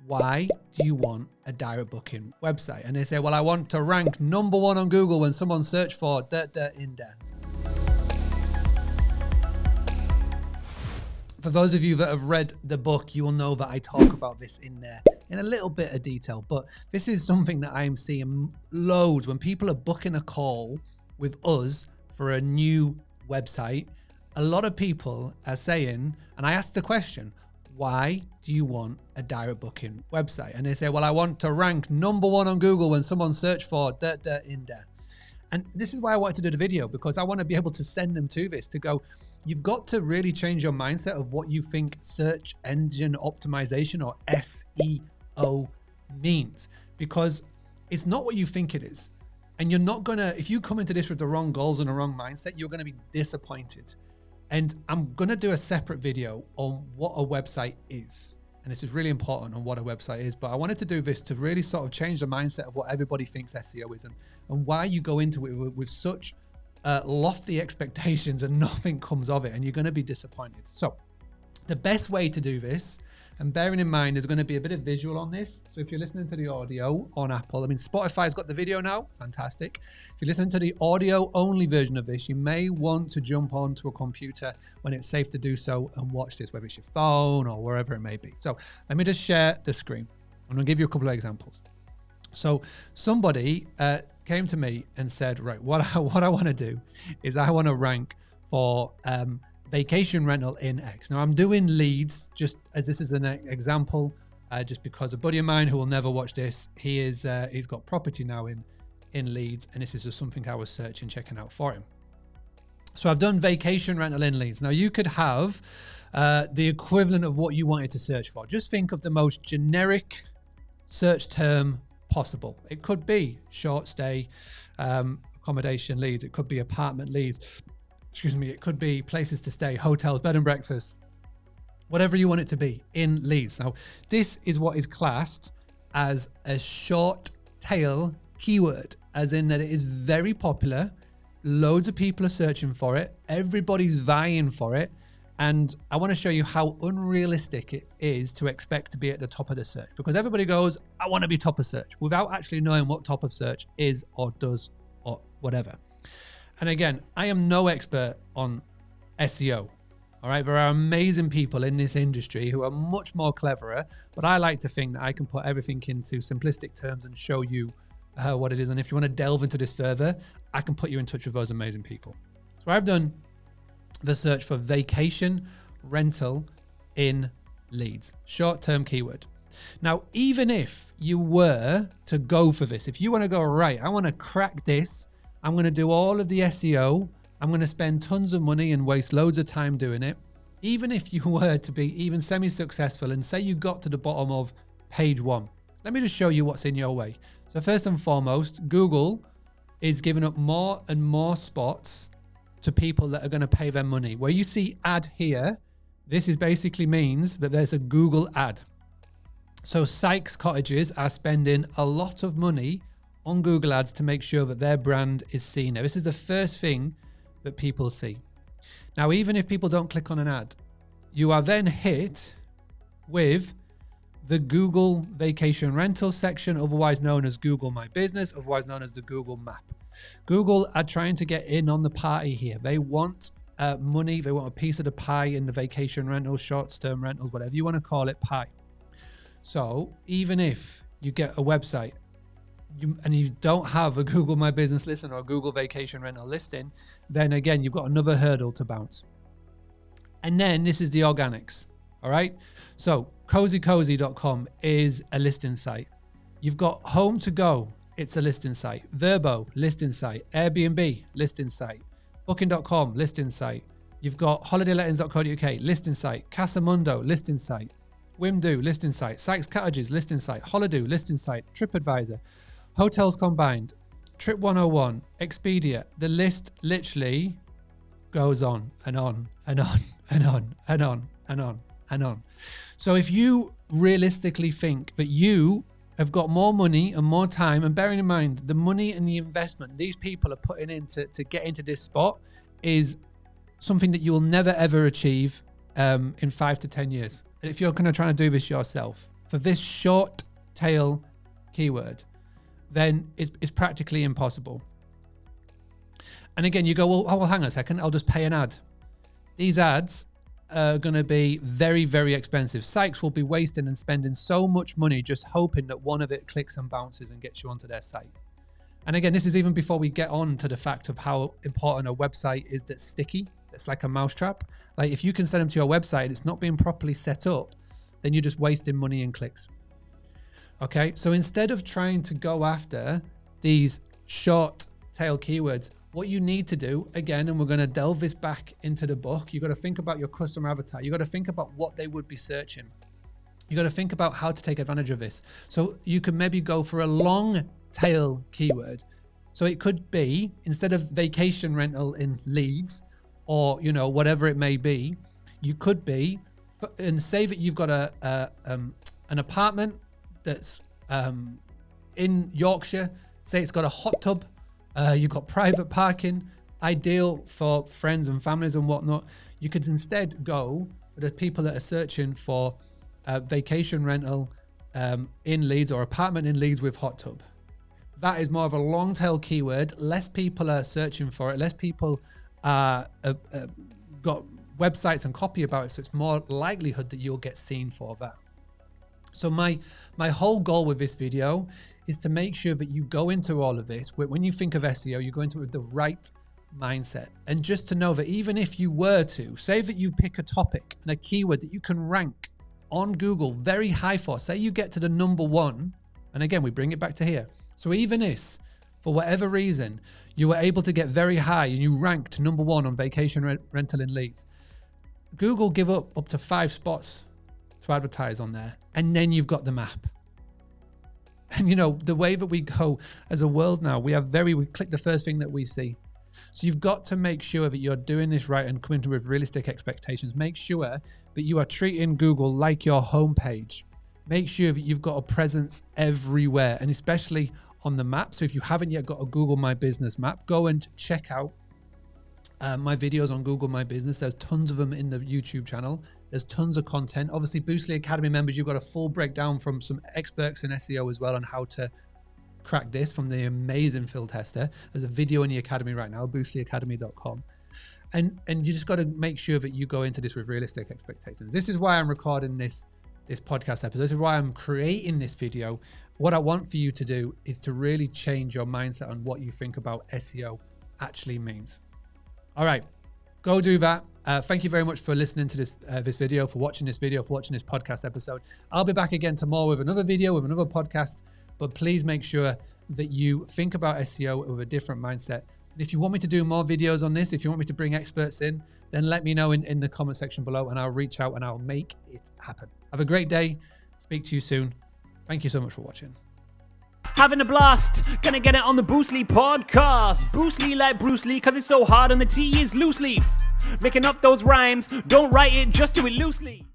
why do you want a direct booking website? And they say, well, I want to rank #1 on Google when someone search for in there. For those of you that have read the book, you will know that I talk about this in there in a little bit of detail, but this is something that I'm seeing loads when people are booking a call with us for a new website. A lot of people are saying, and I asked the question, why do you want a direct booking website? And they say, well, I want to rank #1 on Google when someone search for in there. And this is why I wanted to do the video, because I want to be able to send them to this, to go, you've got to really change your mindset of what you think search engine optimization or SEO means, because it's not what you think it is. And you're not gonna, if you come into this with the wrong goals and the wrong mindset, you're gonna be disappointed. And I'm gonna do a separate video on what a website is. And this is really important on what a website is, but I wanted to do this to really sort of change the mindset of what everybody thinks SEO is, and why you go into it with such lofty expectations and nothing comes of it, and you're going to be disappointed. So the best way to do this, and bearing in mind there's going to be a bit of visual on this, so if you're listening to the audio on Apple, I mean Spotify's got the video now, fantastic. If you listen to the audio only version of this, you may want to jump onto a computer when it's safe to do so and watch this, whether it's your phone or wherever it may be. So let me just share the screen. I'm going to give you a couple of examples. So somebody came to me and said, right, what I want to do is I want to rank for vacation rental in X. Now I'm doing Leeds just as this is an example, just because a buddy of mine who will never watch this, he's got property now in Leeds, and this is just something I was searching, checking out for him. So I've done vacation rental in Leeds. Now you could have the equivalent of what you wanted to search for. Just think of the most generic search term possible. It could be short stay accommodation Leeds. It could be apartment Leeds. Excuse me. It could be places to stay, hotels, bed and breakfast, whatever you want it to be in Leeds. Now, this is what is classed as a short tail keyword, as in that it is very popular. Loads of people are searching for it. Everybody's vying for it. And I want to show you how unrealistic it is to expect to be at the top of the search, because everybody goes, I want to be top of search, without actually knowing what top of search is or does or whatever. And again, I am no expert on SEO. All right. There are amazing people in this industry who are much more cleverer, but I like to think that I can put everything into simplistic terms and show you what it is. And if you want to delve into this further, I can put you in touch with those amazing people. So I've done the search for vacation rental in Leeds, short-term keyword. Now, even if you were to go for this, if you want to go, right, I want to crack this, I'm going to do all of the SEO, I'm going to spend tons of money and waste loads of time doing it. Even if you were to be even semi-successful and say you got to the bottom of page 1, let me just show you what's in your way. So first and foremost, Google is giving up more and more spots to people that are going to pay their money. Where you see ad here, this is basically means that there's a Google ad. So Sykes Cottages are spending a lot of money on Google ads to make sure that their brand is seen. Now, this is the first thing that people see. Now, even if people don't click on an ad, you are then hit with the Google vacation rental section, otherwise known as Google My Business, otherwise known as the Google Map. Google are trying to get in on the party here. They want money. They want a piece of the pie in the vacation rentals, short-term rentals, whatever you want to call it, pie. So even if you get a website and you don't have a Google My Business listing or a Google vacation rental listing, then again, you've got another hurdle to bounce. And then this is the organics. All right. So cozycozy.com is a listing site. You've got Home to Go. It's a listing site. Verbo, listing site. Airbnb, listing site. Booking.com, listing site. You've got holidaylettings.co.uk, listing site. Casamundo, listing site. Wimdu, listing site. Sykes Cottages, listing site. Holidoo, listing site. TripAdvisor. Hotels Combined. Trip 101. Expedia. The list literally goes on and on and on and on and on and on and on. So if you realistically think that you have got more money and more time, and bearing in mind the money and the investment these people are putting in to get into this spot is something that you will never ever achieve in 5 to 10 years. If you're going to try to do this yourself, for this short tail keyword, then it's practically impossible. And again, you go, well, hang on a second, I'll just pay an ad. These ads are going to be very, very expensive. Sites will be wasting and spending so much money just hoping that one of it clicks and bounces and gets you onto their site. And again, this is even before we get on to the fact of how important a website is that's sticky. It's like a mousetrap. Like if you can send them to your website and it's not being properly set up, then you're just wasting money and clicks. Okay, so instead of trying to go after these short tail keywords, what you need to do, again, and we're going to delve this back into the book, you've got to think about your customer avatar. You've got to think about what they would be searching. You've got to think about how to take advantage of this. So you can maybe go for a long tail keyword. So it could be, instead of vacation rental in Leeds, or, you know, whatever it may be, you could be, and say that you've got an apartment that's in Yorkshire, say it's got a hot tub, you've got private parking, ideal for friends and families and whatnot. You could instead go for the people that are searching for vacation rental in Leeds or apartment in Leeds with hot tub. That is more of a long tail keyword. Less people are searching for it. Less people got websites and copy about it. So it's more likelihood that you'll get seen for that. So my whole goal with this video is to make sure that you go into all of this. When you think of SEO, you go into it with the right mindset. And just to know that even if you were to, say that you pick a topic and a keyword that you can rank on Google very high for, say you get to the number 1, and again, we bring it back to here. So even if, for whatever reason, you were able to get very high and you ranked number 1 on vacation rental in Leeds, Google give up to 5 spots to advertise on there. And then you've got the map. And you know, the way that we go as a world now, we click the first thing that we see. So you've got to make sure that you're doing this right and coming to with realistic expectations. Make sure that you are treating Google like your homepage. Make sure that you've got a presence everywhere, and especially on the map. So if you haven't yet got a Google My Business map, go and check out my videos on Google My Business. There's tons of them in the YouTube channel. There's tons of content. Obviously, Boostly Academy members, you've got a full breakdown from some experts in SEO as well on how to crack this from the amazing Phil Tester. There's a video in the Academy right now, boostlyacademy.com. And you just got to make sure that you go into this with realistic expectations. This is why I'm recording this podcast episode. This is why I'm creating this video. What I want for you to do is to really change your mindset on what you think about SEO actually means. All right, go do that. Thank you very much for listening to this video, for watching this video, for watching this podcast episode. I'll be back again tomorrow with another video, with another podcast, but please make sure that you think about SEO with a different mindset. And if you want me to do more videos on this, if you want me to bring experts in, then let me know in the comment section below and I'll reach out and I'll make it happen. Have a great day. Speak to you soon. Thank you so much for watching. Having a blast, gonna get it on the Boostly podcast. Boostly like Bruce Lee, cause it's so hard and the T is loose leaf. Making up those rhymes, don't write it, just do it loosely.